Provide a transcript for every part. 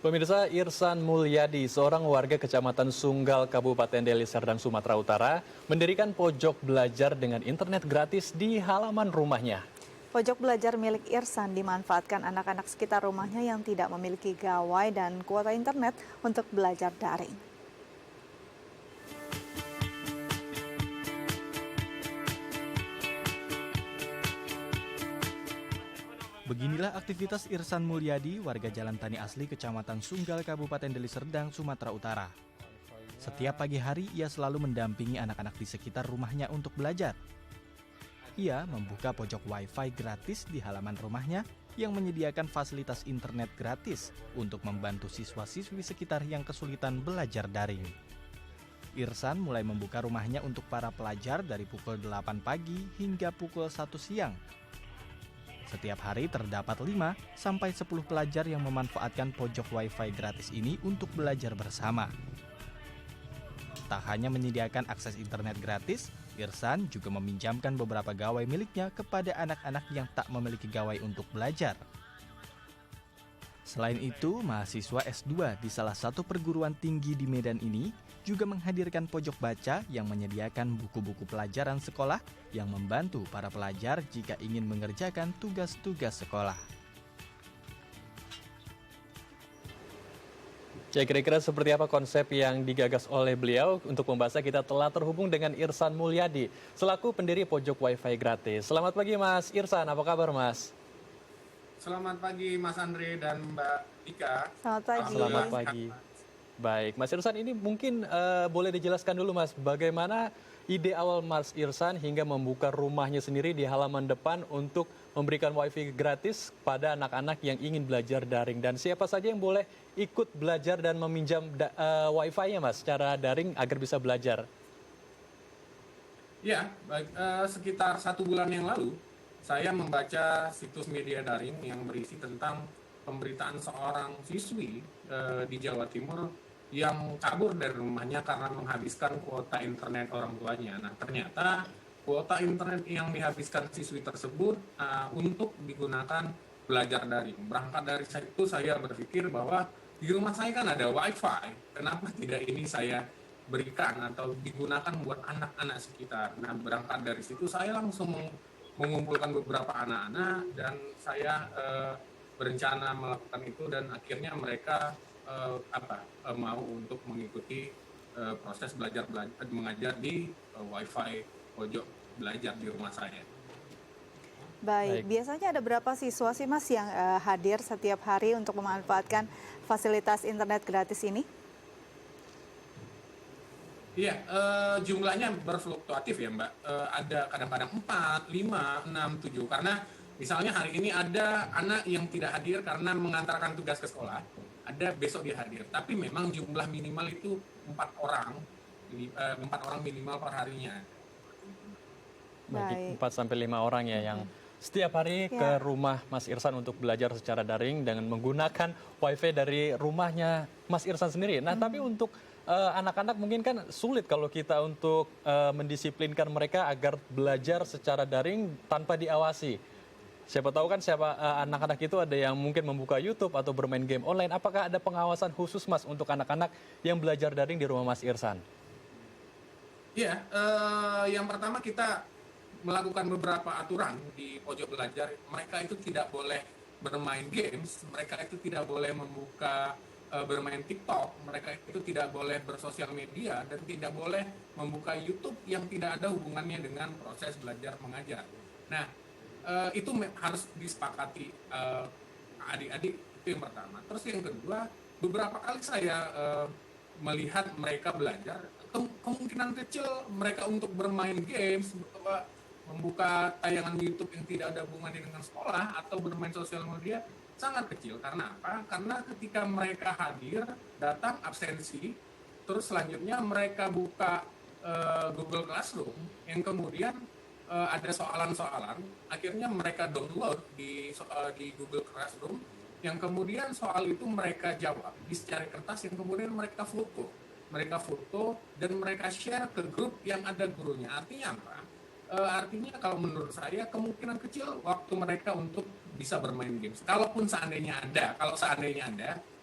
Pemirsa, Irsan Mulyadi, seorang warga Kecamatan Sunggal, Kabupaten Deli Serdang, Sumatera Utara, mendirikan pojok belajar dengan internet gratis di halaman rumahnya. Pojok belajar milik Irsan dimanfaatkan anak-anak sekitar rumahnya yang tidak memiliki gawai dan kuota internet untuk belajar daring. Beginilah aktivitas Irsan Mulyadi, warga Jalan Tani Asli, Kecamatan Sunggal, Kabupaten Deli Serdang, Sumatera Utara. Setiap pagi hari, ia selalu mendampingi anak-anak di sekitar rumahnya untuk belajar. Ia membuka pojok Wi-Fi gratis di halaman rumahnya yang menyediakan fasilitas internet gratis untuk membantu siswa-siswi sekitar yang kesulitan belajar daring. Irsan mulai membuka rumahnya untuk para pelajar dari pukul 8 pagi hingga pukul 1 siang. Setiap hari terdapat 5 sampai 10 pelajar yang memanfaatkan pojok Wi-Fi gratis ini untuk belajar bersama. Tak hanya menyediakan akses internet gratis, Irsan juga meminjamkan beberapa gawai miliknya kepada anak-anak yang tak memiliki gawai untuk belajar. Selain itu, mahasiswa S2 di salah satu perguruan tinggi di Medan ini juga menghadirkan pojok baca yang menyediakan buku-buku pelajaran sekolah yang membantu para pelajar jika ingin mengerjakan tugas-tugas sekolah. Ya, kira-kira seperti apa konsep yang digagas oleh beliau? Untuk membahasnya kita telah terhubung dengan Irsan Mulyadi, selaku pendiri pojok Wi-Fi gratis. Selamat pagi Mas Irsan, apa kabar Mas? Selamat pagi Mas Andre dan Mbak Ika. Selamat pagi. Selamat pagi. Baik, Mas Irsan, ini mungkin boleh dijelaskan dulu Mas, bagaimana ide awal Mas Irsan hingga membuka rumahnya sendiri di halaman depan untuk memberikan Wi-Fi gratis pada anak-anak yang ingin belajar daring, dan siapa saja yang boleh ikut belajar dan meminjam Wi-Fi-nya Mas secara daring agar bisa belajar? Ya, baik, sekitar 1 bulan yang lalu saya membaca situs media daring yang berisi tentang pemberitaan seorang siswi di Jawa Timur yang kabur dari rumahnya karena menghabiskan kuota internet orang tuanya. Nah, ternyata kuota internet yang dihabiskan siswi tersebut untuk digunakan belajar daring. Berangkat dari situ saya berpikir bahwa di rumah saya kan ada Wi-Fi, kenapa tidak ini saya berikan atau digunakan buat anak-anak sekitar. Nah, berangkat dari situ saya langsung mengumpulkan beberapa anak-anak dan saya berencana melakukan itu, dan akhirnya mereka mau untuk mengikuti proses belajar mengajar di Wi-Fi pojok belajar di rumah saya. Baik, biasanya ada berapa siswa sih Mas yang hadir setiap hari untuk memanfaatkan fasilitas internet gratis ini? Iya, jumlahnya berfluktuatif ya Mbak. Ada kadang-kadang 4, 5, 6, 7. Karena misalnya hari ini ada anak yang tidak hadir karena mengantarkan tugas ke sekolah. Ada besok dia hadir. Tapi memang jumlah minimal itu 4 orang. 4 orang minimal per harinya. Baik, 4 sampai 5 orang ya yang setiap hari ke rumah Mas Irsan untuk belajar secara daring dengan menggunakan Wi-Fi dari rumahnya Mas Irsan sendiri. Nah, tapi untuk anak-anak mungkin kan sulit kalau kita untuk mendisiplinkan mereka agar belajar secara daring tanpa diawasi. Siapa tahu kan anak-anak itu ada yang mungkin membuka YouTube atau bermain game online. Apakah ada pengawasan khusus Mas untuk anak-anak yang belajar daring di rumah Mas Irsan? Iya, yang pertama kita melakukan beberapa aturan di pojok belajar. Mereka itu tidak boleh bermain games, mereka itu tidak boleh membuka bermain TikTok, mereka itu tidak boleh bersosial media, dan tidak boleh membuka YouTube yang tidak ada hubungannya dengan proses belajar mengajar. Nah, itu harus disepakati adik-adik, itu yang pertama. Terus yang kedua, beberapa kali saya melihat mereka belajar, kemungkinan kecil mereka untuk bermain games, membuka tayangan YouTube yang tidak ada hubungannya dengan sekolah atau bermain sosial media sangat kecil. Karena apa? Karena ketika mereka hadir, datang absensi, terus selanjutnya mereka buka Google Classroom yang kemudian ada soalan-soalan, akhirnya mereka download di Google Classroom, yang kemudian soal itu mereka jawab di secari kertas yang kemudian mereka foto dan mereka share ke grup yang ada gurunya. Artinya apa? Artinya kalau menurut saya kemungkinan kecil waktu mereka untuk bisa bermain games. Kalaupun seandainya ada,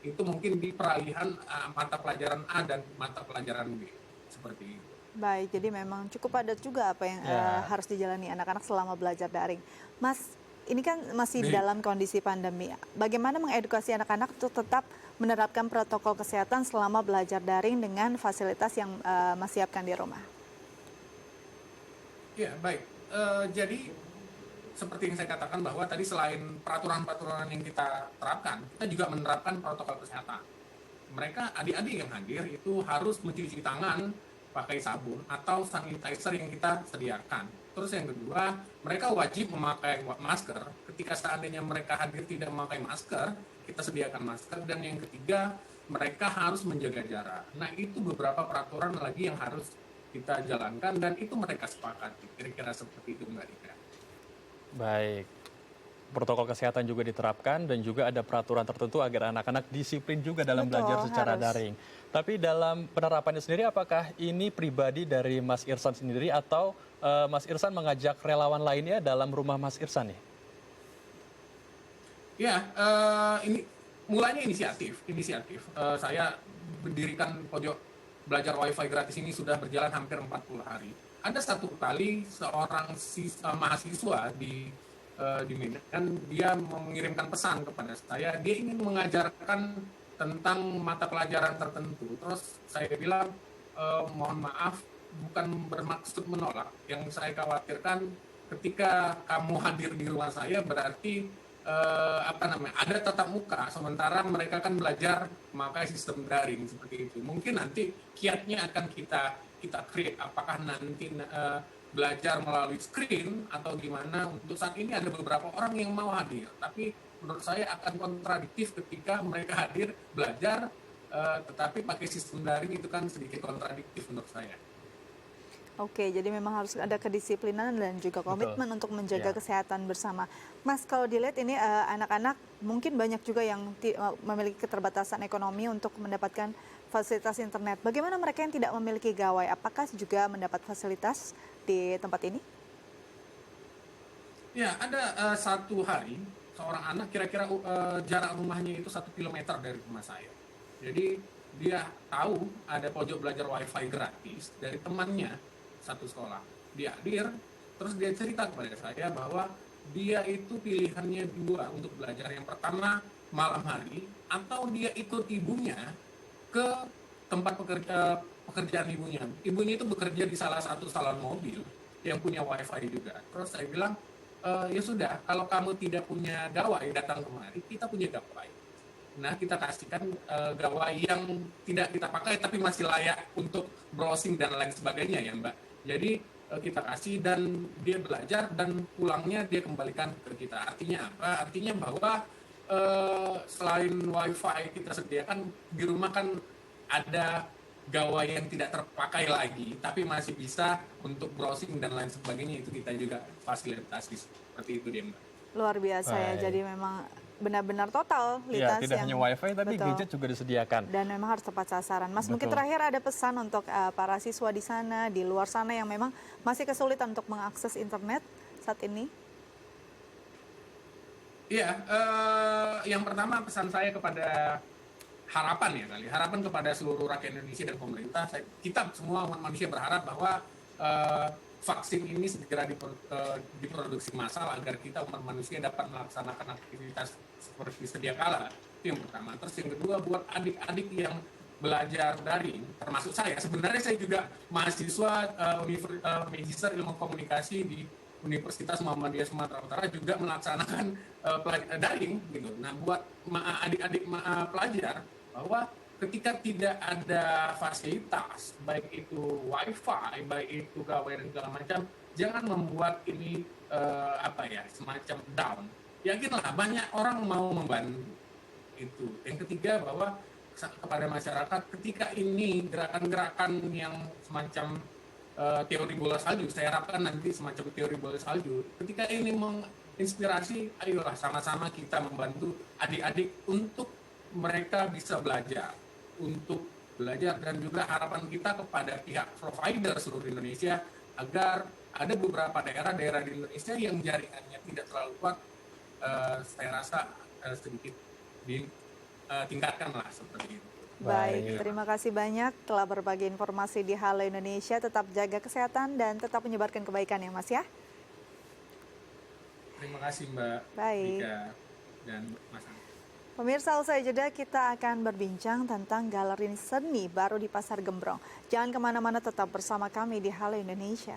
itu mungkin di peralihan mata pelajaran A dan mata pelajaran B, seperti itu. Baik, jadi memang cukup padat juga apa yang harus dijalani anak-anak selama belajar daring. Mas, ini kan masih dalam kondisi pandemi. Bagaimana mengedukasi anak-anak untuk tetap menerapkan protokol kesehatan selama belajar daring dengan fasilitas yang Mas siapkan di rumah? Ya, baik. Jadi seperti yang saya katakan bahwa tadi selain peraturan-peraturan yang kita terapkan, kita juga menerapkan protokol kesehatan. Mereka, adik-adik yang hadir itu harus mencuci tangan pakai sabun atau sanitizer yang kita sediakan. Terus yang kedua, mereka wajib memakai masker. Ketika seandainya mereka hadir tidak memakai masker, kita sediakan masker. Dan yang ketiga, mereka harus menjaga jarak. Nah, itu beberapa peraturan lagi yang harus kita jalankan dan itu mereka sepakati. Kira-kira seperti itu, Mbak Dika. Baik. Protokol kesehatan juga diterapkan dan juga ada peraturan tertentu agar anak-anak disiplin juga dalam belajar secara daring. Tapi dalam penerapannya sendiri, apakah ini pribadi dari Mas Irsan sendiri atau Mas Irsan mengajak relawan lainnya dalam rumah Mas Irsan nih? Ya, ini mulanya inisiatif. Saya mendirikan pojok belajar Wi-Fi gratis ini sudah berjalan hampir 40 hari. Ada satu kali seorang mahasiswa di Medan, dia mengirimkan pesan kepada saya, dia ingin mengajarkan tentang mata pelajaran tertentu. Terus saya bilang, mohon maaf, bukan bermaksud menolak. Yang saya khawatirkan ketika kamu hadir di rumah saya berarti ada tatap muka, sementara mereka kan belajar memakai sistem daring seperti itu. Mungkin nanti kiatnya akan kita create, apakah nanti belajar melalui screen atau gimana. Untuk saat ini ada beberapa orang yang mau hadir, tapi menurut saya akan kontradiktif ketika mereka hadir belajar tetapi pakai sistem daring, itu kan sedikit kontradiktif menurut saya. Oke, jadi memang harus ada kedisiplinan dan juga komitmen untuk menjaga kesehatan bersama. Mas, kalau dilihat ini anak-anak mungkin banyak juga yang memiliki keterbatasan ekonomi untuk mendapatkan fasilitas internet. Bagaimana mereka yang tidak memiliki gawai? Apakah juga mendapat fasilitas di tempat ini? Ya, ada satu hari seorang anak kira-kira jarak rumahnya itu 1 kilometer dari rumah saya. Jadi dia tahu ada pojok belajar Wi-Fi gratis dari temannya satu sekolah. Dia hadir, terus dia cerita kepada saya bahwa dia itu pilihannya dua untuk belajar. Yang pertama malam hari, atau dia ikut ibunya ke tempat pekerjaan ibunya. Ibunya itu bekerja di salah satu salon mobil yang punya Wi-Fi juga. Terus saya bilang, ya sudah, kalau kamu tidak punya gawai, datang kemari, kita punya gawai. Nah, kita kasihkan gawai yang tidak kita pakai tapi masih layak untuk browsing dan lain sebagainya ya, Mbak. Jadi kita kasih dan dia belajar dan pulangnya dia kembalikan ke kita. Artinya apa? Artinya bahwa selain Wi-Fi kita sediakan di rumah kan ada gawai yang tidak terpakai lagi, tapi masih bisa untuk browsing dan lain sebagainya, itu kita juga fasilitasi seperti itu dia, Mbak. Luar biasa ya, jadi memang benar-benar totalitas ya, tidak hanya Wi-Fi tapi gadget juga disediakan. Dan memang harus tepat sasaran. Mas, mungkin terakhir ada pesan untuk para siswa di sana, di luar sana yang memang masih kesulitan untuk mengakses internet saat ini? Iya, yang pertama pesan saya kepada harapan kepada seluruh rakyat Indonesia dan pemerintah. Kita semua umat manusia berharap bahwa vaksin ini segera diproduksi massal agar kita umat manusia dapat melaksanakan aktivitas seperti sedia kala. Itu yang pertama. Terus yang kedua, buat adik-adik yang belajar daring, termasuk saya. Sebenarnya saya juga mahasiswa Magister Ilmu Komunikasi di Universitas Muhammadiyah Sumatera Utara, juga melaksanakan daring gitu. Nah, buat adik-adik pelajar bahwa ketika tidak ada fasilitas, baik itu Wi-Fi, baik itu gawai dan segala macam, jangan membuat ini semacam down. Yakinlah banyak orang mau membantu itu. Yang ketiga, bahwa kepada masyarakat, ketika ini gerakan-gerakan yang semacam teori bola salju, saya harapkan nanti semacam teori bola salju, ketika ini menginspirasi, ayolah sama-sama kita membantu adik-adik untuk mereka bisa belajar, dan juga harapan kita kepada pihak provider seluruh Indonesia agar ada beberapa daerah di Indonesia yang jaringannya tidak terlalu kuat, saya rasa sedikit tingkatkanlah seperti itu. Baik, terima kasih banyak telah berbagi informasi di Halo Indonesia. Tetap jaga kesehatan dan tetap menyebarkan kebaikan ya Mas ya. Terima kasih Mbak Baik. Dika dan Mas Angga. Pemirsa, usai jeda kita akan berbincang tentang galeri seni baru di Pasar Gembrong. Jangan kemana-mana, tetap bersama kami di Halo Indonesia.